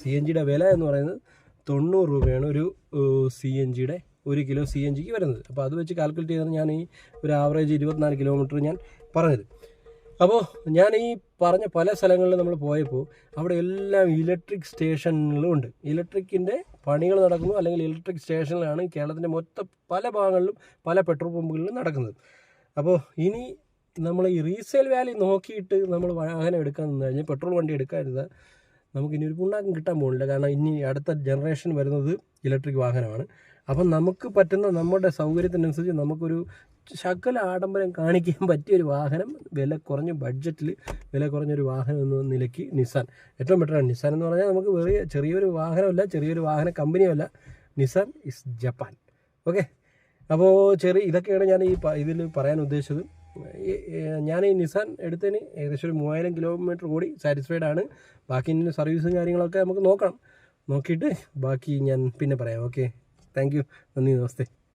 CNGയുടെ വില എന്ന് പറയുന്നത് 90 രൂപയാണ് ഒരു CNGയുടെ 1 കിലോ CNGക്ക് വരുന്നത്. അപ്പോൾ അത് വെച്ച് കാൽക്കുലേറ്റ് ചെയ്താണ് ഞാൻ ഈ ഒരു ആവറേജ് 24 കിലോമീറ്റർ ഞാൻ പറഞ്ഞത്. അപ്പോൾ ഞാൻ ഈ പറഞ്ഞ പല സ്ഥലങ്ങളിൽ നമ്മൾ പോയപ്പോൾ അവിടെ എല്ലാം ഇലക്ട്രിക് സ്റ്റേഷനുകളും ഉണ്ട്. ഇലക്ട്രിക്കിൻ്റെ പണികൾ നടക്കുന്നു, അല്ലെങ്കിൽ ഇലക്ട്രിക് സ്റ്റേഷനിലാണ് കേരളത്തിൻ്റെ മൊത്തം പല ഭാഗങ്ങളിലും പല പെട്രോൾ പമ്പുകളിലും നടക്കുന്നത്. അപ്പോൾ ഇനി നമ്മൾ ഈ റീസെയിൽ വാല്യൂ നോക്കിയിട്ട് നമ്മൾ വാഹനം എടുക്കാൻ നിന്ന് കഴിഞ്ഞാൽ, പെട്രോൾ വണ്ടി എടുക്കാതിരുന്നാൽ നമുക്കിനി ഒരു പുണ്ണാക്കം കിട്ടാൻ പോകുന്നില്ല. കാരണം ഇനി അടുത്ത ജനറേഷൻ വരുന്നത് ഇലക്ട്രിക് വാഹനമാണ്. അപ്പം നമുക്ക് പറ്റുന്ന നമ്മുടെ സൗകര്യത്തിനനുസരിച്ച് നമുക്കൊരു ശകല ആഡംബരം കാണിക്കാൻ പറ്റിയൊരു വാഹനം, വില കുറഞ്ഞ ബഡ്ജറ്റിൽ വില കുറഞ്ഞൊരു വാഹനം എന്ന നിലയ്ക്ക് നിസാൻ ഏറ്റവും ബെറ്ററാണ്. നിസാൻ എന്ന് പറഞ്ഞാൽ നമുക്ക് ചെറിയൊരു വാഹനമല്ല, ചെറിയൊരു വാഹന കമ്പനിയല്ല, നിസാൻ ഇസ് ജപ്പാൻ. ഓക്കെ, അപ്പോൾ ഇതൊക്കെയാണ് ഞാൻ ഇതിൽ പറയാൻ ഉദ്ദേശിച്ചത്. ഞാൻ ഈ നിസാൻ എടുത്തതിന് ഏകദേശം ഒരു 3000 കിലോമീറ്റർ കൂടി സാറ്റിസ്ഫൈഡ് ആണ്. ബാക്കി ഇനി സർവീസും കാര്യങ്ങളൊക്കെ നമുക്ക് നോക്കണം. നോക്കിയിട്ട് ബാക്കി ഞാൻ പിന്നെ പറയാം. ഓക്കെ, താങ്ക് യു, നന്ദി, നമസ്തേ.